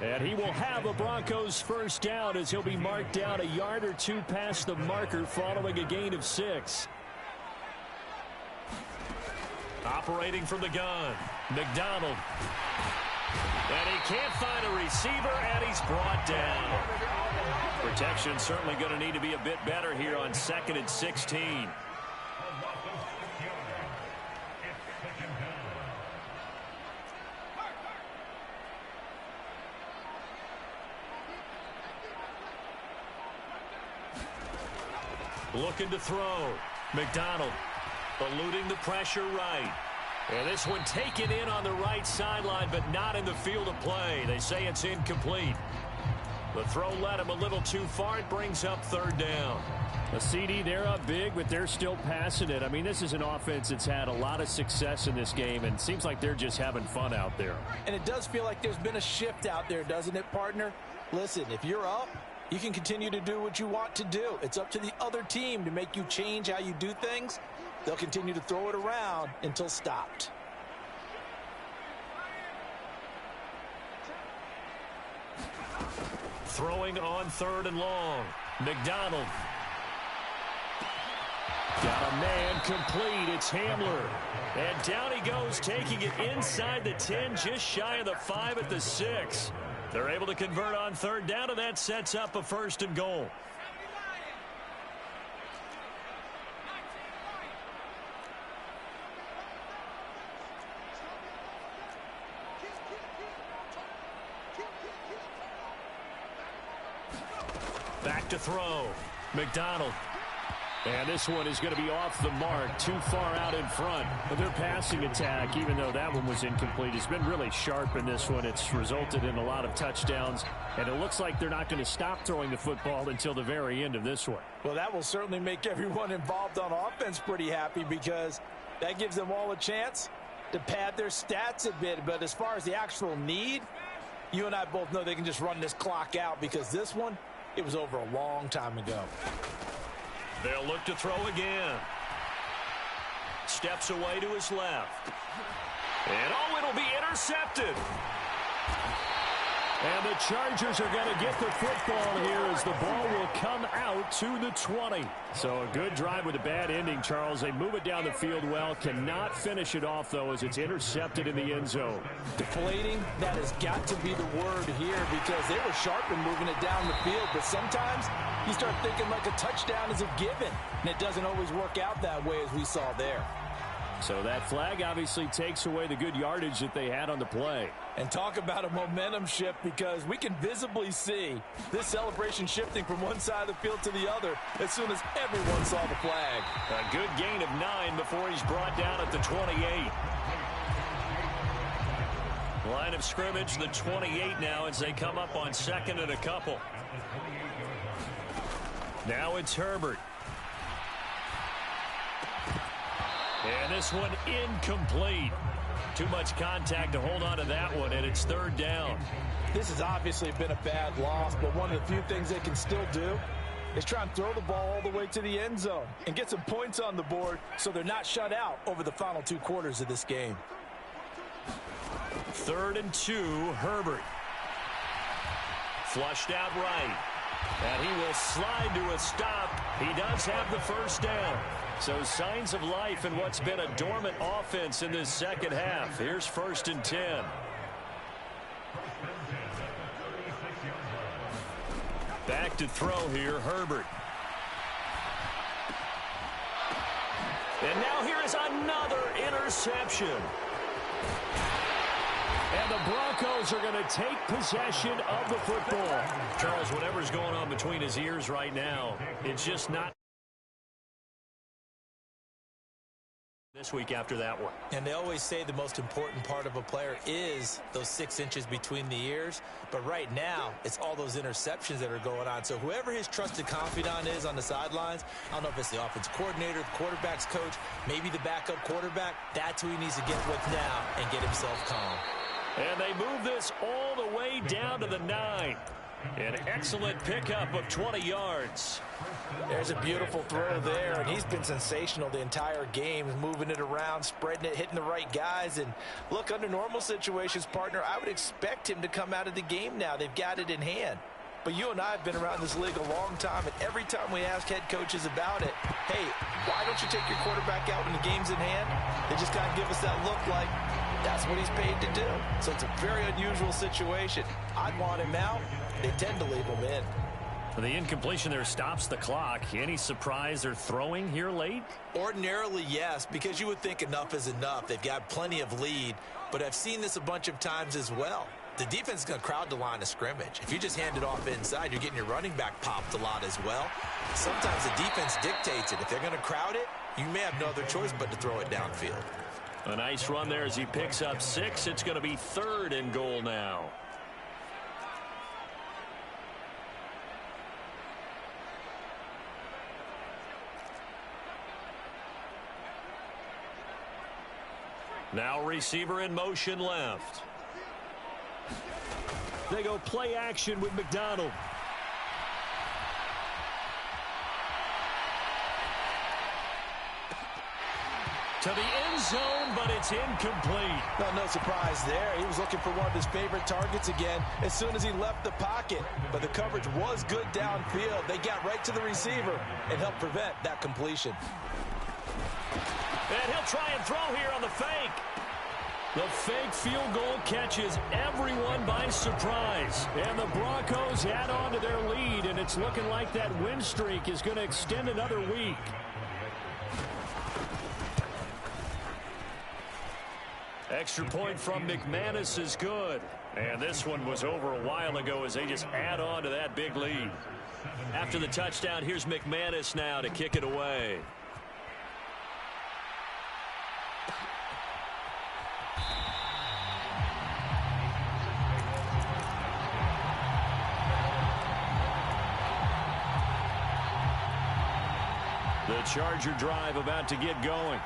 S4: And he will have a Broncos first down as he'll be marked down a yard or 2 past the marker following a gain of 6.
S2: Operating from the gun, McDonald. And he can't find a receiver, and he's brought down. Protection certainly going to need to be a bit better here on 2nd and 16. Looking to throw. McDonald. Eluding the pressure right. And this one taken in on the right sideline, but not in the field of play. They say it's incomplete. The throw led him a little too far. It brings up third down.
S4: A CD, they're up big, but they're still passing it. I mean, this is an offense that's had a lot of success in this game, and it seems like they're just having fun out there.
S3: And it does feel like there's been a shift out there, doesn't it, partner? Listen, if you're up, you can continue to do what you want to do. It's up to the other team to make you change how you do things. They'll continue to throw it around until stopped.
S2: Throwing on third and long. McDonald.
S4: Got a man complete. It's Hamler.
S2: And down he goes, taking it inside the 10, just shy of the 5 at the 6. They're able to convert on third down, and that sets up a first and goal. Back to throw. McDonald.
S4: And this one is going to be off the mark, too far out in front. But their passing attack, even though that one was incomplete, has been really sharp in this one. It's resulted in a lot of touchdowns, and it looks like they're not going to stop throwing the football until the very end of this one.
S3: Well, that will certainly make everyone involved on offense pretty happy, because that gives them all a chance to pad their stats a bit. But as far as the actual need, you and I both know they can just run this clock out, because this one, it was over a long time ago.
S2: They'll look to throw again. Steps away to his left. And oh, it'll be intercepted.
S4: And the Chargers are going to get the football here as the ball will come out to the 20. So a good drive with a bad ending, Charles. They move it down the field well. Cannot finish it off, though, as it's intercepted in the end zone.
S3: Deflating, that has got to be the word here, because they were sharp in moving it down the field. But sometimes you start thinking like a touchdown is a given, and it doesn't always work out that way, as we saw there.
S4: So that flag obviously takes away the good yardage that they had on the play.
S3: And talk about a momentum shift, because we can visibly see this celebration shifting from one side of the field to the other as soon as everyone saw the flag.
S2: A good gain of 9 before he's brought down at the 28. Line of scrimmage, the 28 now, as they come up on second and a couple. Now it's Herbert. And this one incomplete. Too much contact to hold on to that one, and it's third down.
S3: This has obviously been a bad loss, but one of the few things they can still do is try and throw the ball all the way to the end zone and get some points on the board so they're not shut out over the final 2 quarters of this game.
S2: 3rd and 2, Herbert. Flushed out right. And he will slide to a stop. He does have the first down. So signs of life in what's been a dormant offense in this second half. Here's 1st and 10. Back to throw here, Herbert. And now here is another interception.
S4: And the Broncos are going to take possession of the football.
S2: Charles, whatever's going on between his ears right now, it's just not this week after that one.
S3: And they always say the most important part of a player is those 6 inches between the ears. But right now, it's all those interceptions that are going on. So whoever his trusted confidant is on the sidelines, I don't know if it's the offense coordinator, the quarterback's coach, maybe the backup quarterback, that's who he needs to get with now and get himself calm.
S2: And they move this all the way down to the 9. An excellent pickup of 20 yards.
S3: There's a beautiful throw there, and he's been sensational the entire game, moving it around, spreading it, hitting the right guys. And look, under normal situations, partner, I would expect him to come out of the game now. They've got it in hand. But you and I have been around this league a long time, and every time we ask head coaches about it, hey, why don't you take your quarterback out when the game's in hand? They just kind of give us that look like that's what he's paid to do. So it's a very unusual situation. I'd want him out. They tend to leave him in.
S2: The incompletion there stops the clock. Any surprise they're throwing here late?
S3: Ordinarily, yes, because you would think enough is enough. They've got plenty of lead, but I've seen this a bunch of times as well. The defense is going to crowd the line of scrimmage. If you just hand it off inside, you're getting your running back popped a lot as well. Sometimes the defense dictates it. If they're going to crowd it,
S5: you may have no other choice but to throw it downfield.
S2: A nice run there as he picks up 6. It's going to be 3rd and goal now. Now receiver in motion left.
S4: They go play action with McDonald.
S2: To the end zone, but it's incomplete.
S3: No surprise there. He was looking for one of his favorite targets again as soon as he left the pocket. But the coverage was good downfield. They got right to the receiver and helped prevent that completion.
S2: And he'll try and throw here on the fake.
S4: The fake field goal catches everyone by surprise. And the Broncos add on to their lead, and it's looking like that win streak is going to extend another week.
S2: Extra point from McManus is good. And this one was over a while ago as they just add on to that big lead. After the touchdown, here's McManus now to kick it away. The Charger drive about to get going.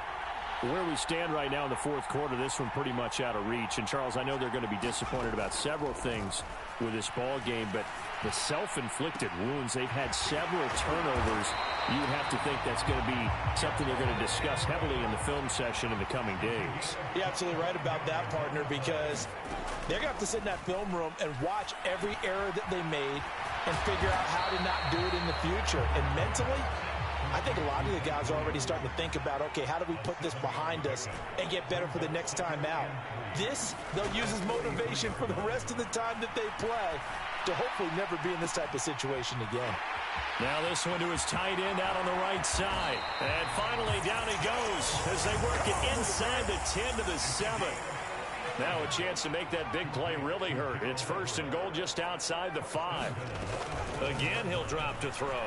S4: Where we stand right now in the fourth quarter, this one pretty much out of reach. And, Charles, I know they're going to be disappointed about several things with this ball game, but the self-inflicted wounds, they've had several turnovers. You would have to think that's going to be something they're going to discuss heavily in the film session in the coming days.
S3: You're absolutely right about that, partner, because they're going to have to sit in that film room and watch every error that they made and figure out how to not do it in the future. And mentally, I think a lot of the guys are already starting to think about, okay, how do we put this behind us and get better for the next time out? This, they'll use as motivation for the rest of the time that they play to hopefully never be in this type of situation again.
S2: Now this one to his tight end out on the right side. And finally down he goes as they work it inside the 10 to the 7. Now a chance to make that big play really hurt. It's 1st and goal just outside the 5. Again, he'll drop to throw.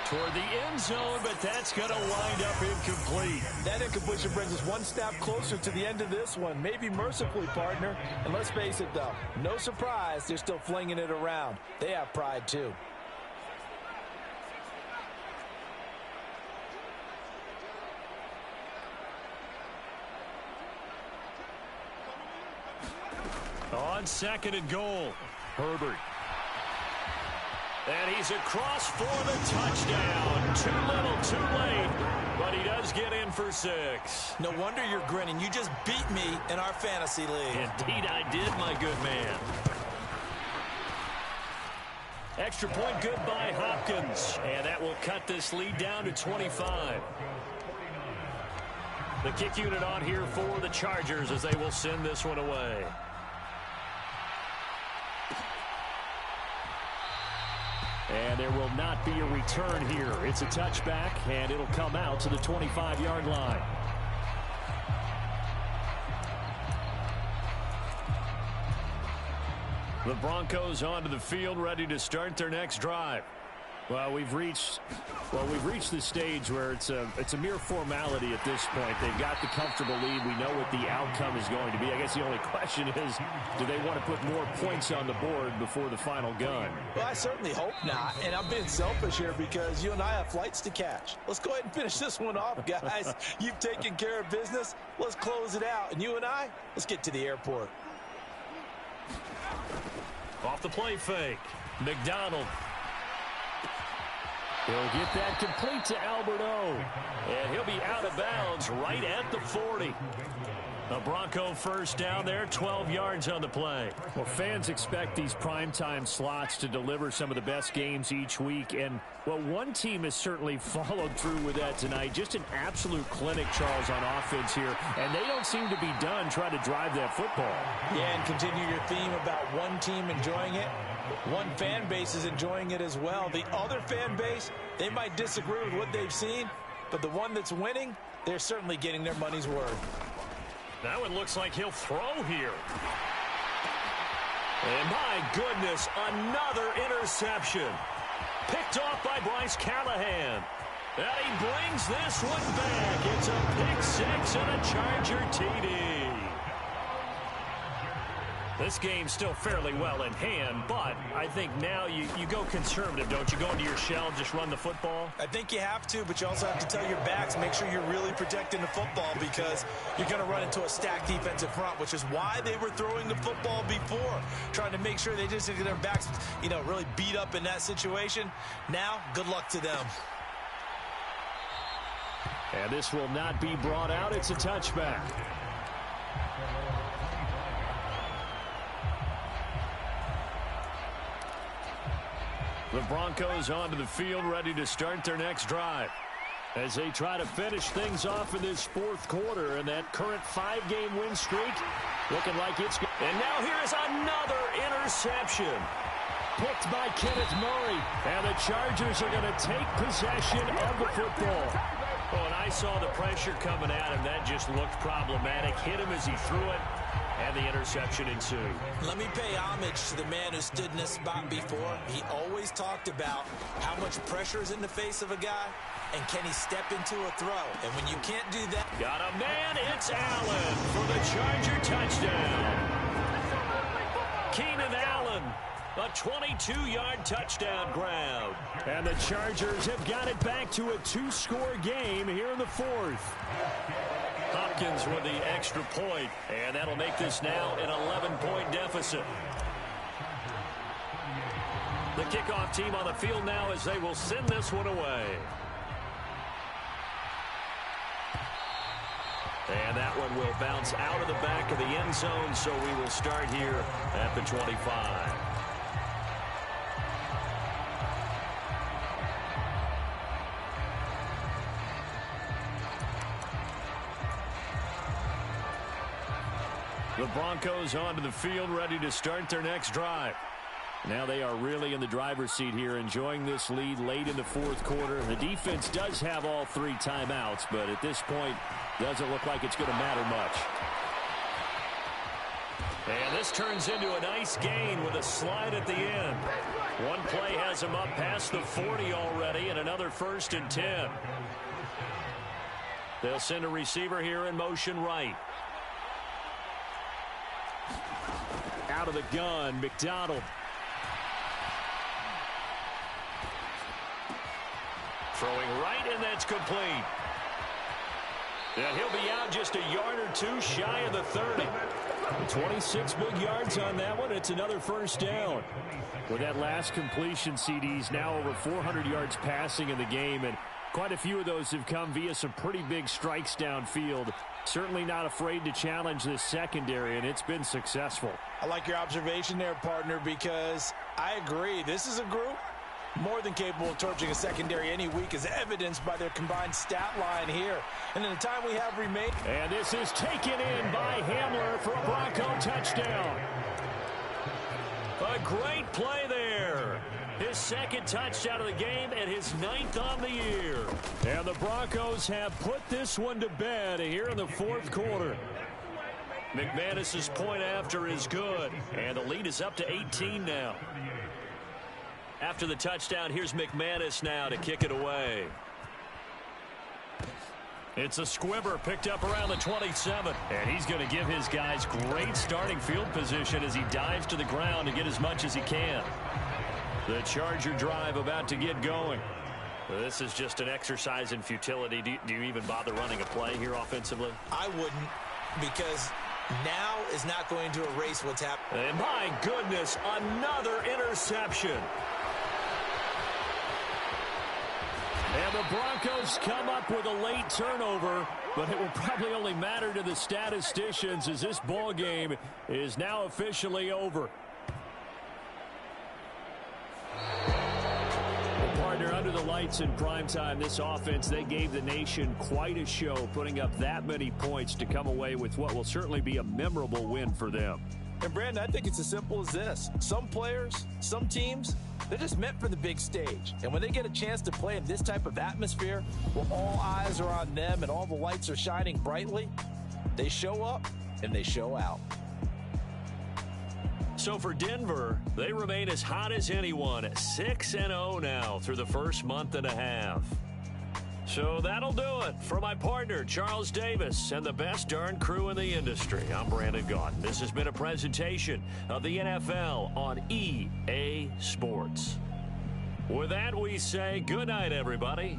S2: Toward the end zone, but that's going to wind up incomplete.
S3: That incompletion brings us one step closer to the end of this one. Maybe mercifully, partner. And let's face it, though, no surprise, they're still flinging it around. They have pride, too.
S2: On 2nd and goal, Herbert. And he's across for the touchdown. Too little, too late. But he does get in for 6.
S5: No wonder you're grinning. You just beat me in our fantasy league.
S2: Indeed I did, my good man. Extra point good by Hopkins. And that will cut this lead down to 25. The kick unit on here for the Chargers as they will send this one away.
S4: And there will not be a return here. It's a touchback, and it'll come out to the 25-yard line.
S2: The Broncos onto the field, ready to start their next drive.
S4: Well, we've reached the stage where it's a mere formality at this point. They've got the comfortable lead. We know what the outcome is going to be. I guess the only question is, do they want to put more points on the board before the final gun?
S3: Well, I certainly hope not. And I'm being selfish here because you and I have flights to catch. Let's go ahead and finish this one off, guys. You've taken care of business. Let's close it out. And you and I, let's get to the airport.
S2: Off the play fake, McDonald.
S4: He'll get that complete to Alberto.
S2: And he'll be out of bounds right at the 40. A Bronco first down there, 12 yards on the play.
S4: Well, fans expect these primetime slots to deliver some of the best games each week. And, well, one team has certainly followed through with that tonight. Just an absolute clinic, Charles, on offense here. And they don't seem to be done trying to drive that football.
S3: Yeah, and continue your theme about one team enjoying it. One fan base is enjoying it as well. The other fan base, they might disagree with what they've seen, but the one that's winning, they're certainly getting their money's worth.
S2: Now it looks like he'll throw here. And my goodness, another interception. Picked off by Bryce Callahan. And he brings this one back. It's a pick six and a Charger TD. This game's still fairly well in hand, but I think now you go conservative, don't you? Go into your shell and just run the football?
S5: I think you have to, but you also have to tell your backs, make sure you're really protecting the football because you're going to run into a stacked defensive front, which is why they were throwing the football before, trying to make sure they just get their backs, really beat up in that situation. Now, good luck to them.
S4: And this will not be brought out. It's a touchback. The Broncos onto the field, ready to start their next drive as they try to finish things off in this fourth quarter. And that current 5-game win streak looking like it's good.
S2: And now here is another interception.
S4: Picked by Kenneth Murray. And the Chargers are going to take possession of the football.
S2: Oh, and I saw the pressure coming at him. That just looked problematic. Hit him as he threw it. And the interception ensued.
S5: Let me pay homage to the man who stood in this spot before. He always talked about how much pressure is in the face of a guy, and can he step into a throw? And when you can't do that...
S2: Got a man, it's Allen for the Charger touchdown. Keenan Allen, a 22-yard touchdown grab.
S4: And the Chargers have got it back to a 2-score game here in the fourth.
S2: Hopkins with the extra point, and that'll make this now an 11-point deficit. The kickoff team on the field now as they will send this one away. And that one will bounce out of the back of the end zone, so we will start here at the 25. The Broncos onto the field, ready to start their next drive. Now they are really in the driver's seat here, enjoying this lead late in the fourth quarter. The defense does have all 3 timeouts, but at this point, doesn't look like it's going to matter much. And this turns into a nice gain with a slide at the end. One play has him up past the 40 already, and another 1st and 10. They'll send a receiver here in motion right.
S4: Out of the gun, McDonald.
S2: Throwing right, and that's complete. And he'll be out just a yard or 2 shy of the 30.
S4: 26 big yards on that one. It's another 1st down. With that last completion, CD's now over 400 yards passing in the game, and quite a few of those have come via some pretty big strikes downfield. Certainly not afraid to challenge this secondary, and it's been successful.
S5: I like your observation there, partner, because I agree. This is a group more than capable of torching a secondary any week, as evidenced by their combined stat line here. And in the time we have remaining...
S4: And this is taken in by Hamler for a Bronco touchdown.
S2: A great play there. His 2nd touchdown of the game and his 9th on the year.
S4: And the Broncos have put this one to bed here in the fourth quarter.
S2: McManus's point after is good, and the lead is up to 18 now. After the touchdown, here's McManus now to kick it away. It's a squibber picked up around the 27.
S4: And he's going to give his guys great starting field position as he dives to the ground to get as much as he can.
S2: The Charger drive about to get going. Well, this is just an exercise in futility. Do you even bother running a play here offensively?
S5: I wouldn't, because now is not going to erase what's happened.
S2: And my goodness, another interception.
S4: And the Broncos come up with a late turnover, but it will probably only matter to the statisticians as this ball game is now officially over. Partner, under the lights in primetime, this offense, they gave the nation quite a show, putting up that many points to come away with what will certainly be a memorable win for them.
S5: And Brandon, I think it's as simple as this. Some players, some teams, they're just meant for the big stage. And when they get a chance to play in this type of atmosphere, where all eyes are on them and all the lights are shining brightly, they show up and they show out.
S2: So for Denver, they remain as hot as anyone, 6-0 now through the first month and a half. So that'll do it. For my partner, Charles Davis, and the best darn crew in the industry, I'm Brandon Gaudin. This has been a presentation of the NFL on EA Sports. With that, we say good night, everybody.